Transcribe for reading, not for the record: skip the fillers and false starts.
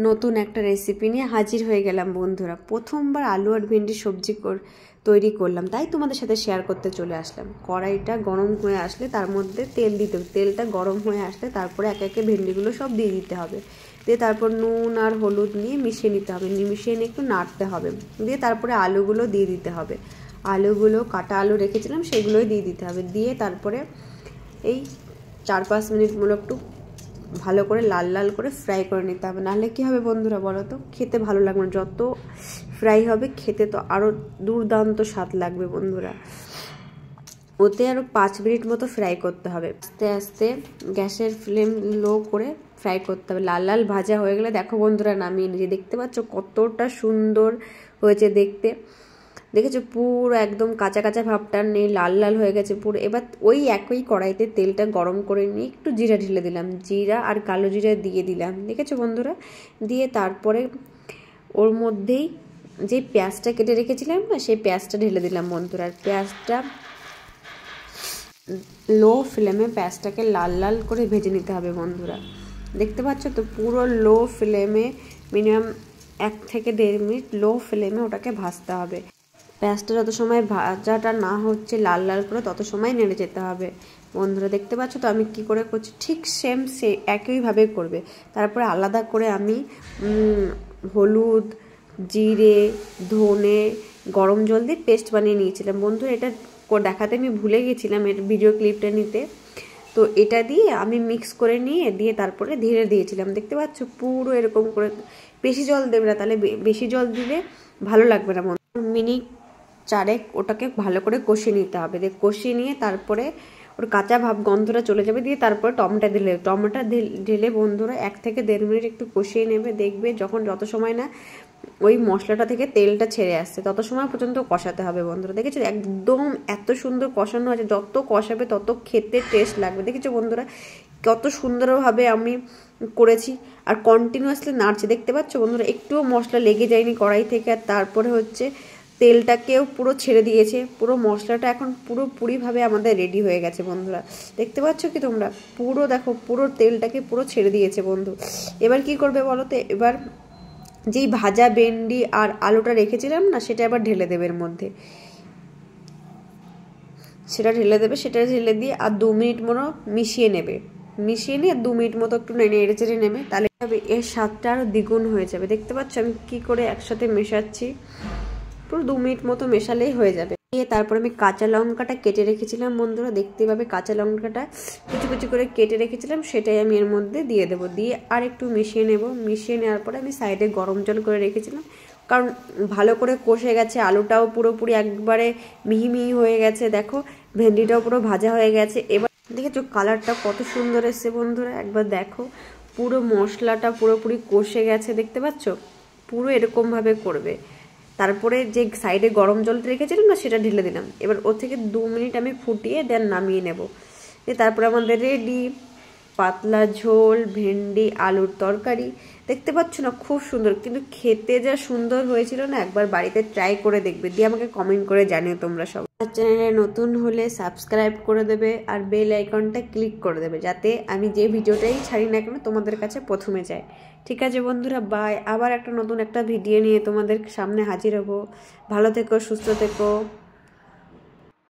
নতুন একটা রেসিপি নিয়ে হাজির হয়ে গেলাম বন্ধুরা। প্রথমবার আলু আর ভেন্ডির সবজি তৈরি করলাম, তাই তোমাদের সাথে শেয়ার করতে চলে আসলাম। কড়াইটা গরম হয়ে আসলে তার মধ্যে তেল দিতে হবে। তেলটা গরম হয়ে আসলে তারপরে একে একে ভেন্ডিগুলো সব দিয়ে দিতে হবে। দিয়ে তারপর নুন আর হলুদ নিয়ে মিশিয়ে নিতে হবে, মিশিয়ে নিয়ে একটু নাড়তে হবে। দিয়ে তারপরে আলুগুলো দিয়ে দিতে হবে। আলুগুলো কাটা আলু রেখেছিলাম সেগুলোই দিয়ে দিতে হবে। দিয়ে তারপরে এই 4-5 মিনিট মতো একটু ভালো করে লাল লাল করে ফ্রাই করে নিতে হবে। নাহলে কী হবে বন্ধুরা বলো তো, খেতে ভালো লাগবে না। যত ফ্রাই হবে খেতে তো আরও দুর্দান্ত স্বাদ লাগবে বন্ধুরা। ওতে আরও 5 মিনিট মতো ফ্রাই করতে হবে। আস্তে আস্তে গ্যাসের ফ্লেম লো করে ফ্রাই করতে হবে। লাল লাল ভাজা হয়ে গেলে দেখো বন্ধুরা নামিয়ে নিয়ে দেখতে পাচ্ছ কতটা সুন্দর হয়েছে দেখতে। দেখেছো পুরো একদম কাঁচা কাঁচা ভাবটা নেই, লাল লাল হয়ে গেছে পুরো। এবার ওই একই কড়াইতে তেলটা গরম করে নিয়ে একটু জিরা ঢেলে দিলাম, জিরা আর কালো জিরা দিয়ে দিলাম, দেখেছো বন্ধুরা। দিয়ে তারপরে ওর মধ্যেই যে পেঁয়াজটা কেটে রেখেছিলাম না, সেই পেঁয়াজটা ঢেলে দিলাম বন্ধুরা। আর পেঁয়াজটা লো ফ্লেমে পেঁয়াজটাকে লাল লাল করে ভেজে নিতে হবে বন্ধুরা। দেখতে পাচ্ছ তো পুরো লো ফ্লেমে মিনিমাম 1 থেকে 1.5 মিনিট লো ফ্লেমে ওটাকে ভাজতে হবে। পেঁয়াজটা যত সময় ভাজাটা না হচ্ছে লাল লাল করে তত সময় নেড়ে যেতে হবে বন্ধুরা। দেখতে পাচ্ছ তো আমি কি করে করছি, ঠিক সেম একইভাবে করবে। তারপরে আলাদা করে আমি হলুদ, জিরে, ধনে গরম জল দিয়ে পেস্ট বানিয়ে নিয়েছিলাম বন্ধুরা। এটা দেখাতে আমি ভুলে গেছিলাম এর ভিডিও ক্লিপটা নিতে। তো এটা দিয়ে আমি মিক্স করে নিয়ে দিয়ে তারপরে ধীরে দিয়েছিলাম। দেখতে পাচ্ছ পুরো এরকম করে। বেশি জল দেবে না, তাহলে বেশি জল দিলে ভালো লাগবে না। মিনিট 4 ওটাকে ভালো করে কষিয়ে নিতে হবে। দিয়ে কষিয়ে নিয়ে তারপরে ওর কাঁচা ভাব গন্ধটা চলে যাবে। দিয়ে তারপরে টমেটো ঢেলে বন্ধুরা 1 থেকে 1.5 মিনিট একটু কষিয়ে নেবে। দেখবে যত সময় না ওই মশলাটা থেকে তেলটা ছেড়ে আসছে তত সময় পর্যন্ত কষাতে হবে বন্ধুরা। দেখেছো একদম এত সুন্দর কষানো আছে, যত কষাবে তত খেতে টেস্ট লাগবে। দেখেছো বন্ধুরা কত সুন্দরভাবে আমি করেছি আর কন্টিনিউয়াসলি নাড়ছি। দেখতে পাচ্ছ বন্ধুরা একটুও মশলা লেগে যায়নি কড়াই থেকে। আর তারপরে হচ্ছে তেলটাকেও পুরো ছেড়ে দিয়েছে। পুরো মশলাটা এখন পুরোপুরিভাবে আমাদের রেডি হয়ে গেছে বন্ধুরা। দেখতে পাচ্ছ কি তোমরা, পুরো দেখো পুরো তেলটাকে পুরো ছেড়ে দিয়েছে বন্ধু। এবার কি করবে বলো তো, এবার যেই ভাজা ভেন্ডি আর আলুটা রেখেছিলাম না সেটা এবার ঢেলে দেবে এর মধ্যে। সেটা ঢেলে দিয়ে আর 2 মিনিট মতো মিশিয়ে নিয়ে 2 মিনিট মতো একটু নেড়ে চেড়ে নেবে। তাহলে এর স্বাদটা আরও দ্বিগুণ হয়ে যাবে। দেখতে পাচ্ছ আমি কি করে একসাথে মেশাচ্ছি। পুরো 2 মিনিট মতো মেশালেই হয়ে যাবে। তারপর আমি কাঁচা লঙ্কাটা কেটে রেখেছিলাম বন্ধুরা। দেখতে পাবে কাঁচা লঙ্কাটা কুচি কুচি করে কেটে রেখেছিলাম, সেটাই আমি এর মধ্যে দিয়ে দেবো। দিয়ে আর একটু মিশিয়ে নেব। মিশিয়ে নেওয়ার পরে আমি সাইডে গরম জল করে রেখেছিলাম, কারণ ভালো করে কষে গেছে। আলুটাও পুরোপুরি একবারে মিহি মিহি হয়ে গেছে। দেখো ভেন্ডিটাও পুরো ভাজা হয়ে গেছে। এবার দেখেছো কালারটা কত সুন্দর এসছে বন্ধুরা, একবার দেখো পুরো মশলাটা পুরোপুরি কষে গেছে। দেখতে পাচ্ছ পুরো এরকমভাবে করবে। তারপরে যে সাইডে গরম জলটা রেখেছিলাম না সেটা ঢেলে দিলাম। এবার ওর থেকে 2 মিনিট আমি ফুটিয়ে দেন নামিয়ে নেব। তারপরে আমাদের রেডি পাতলা ঝোল ভেন্ডি আলুর তরকারি। দেখতে পাচ্ছ না খুব সুন্দর, কিন্তু খেতে যা সুন্দর হয়েছিল না, একবার বাড়িতে ট্রাই করে দেখবে। দিয়ে আমাকে কমেন্ট করে জানিও তোমরা সব। চ্যানেলে নতুন হলে সাবস্ক্রাইব করে দেবে আর বেল আইকনটা ক্লিক করে দেবে, যাতে আমি যে ভিডিওটাই ছাড়ি না কেন তোমাদের কাছে প্রথমে যায়। ঠিক আছে বন্ধুরা, বাই। আবার একটা নতুন একটা ভিডিও নিয়ে তোমাদের সামনে হাজির হব। ভালো থেকো, সুস্থ থেকো।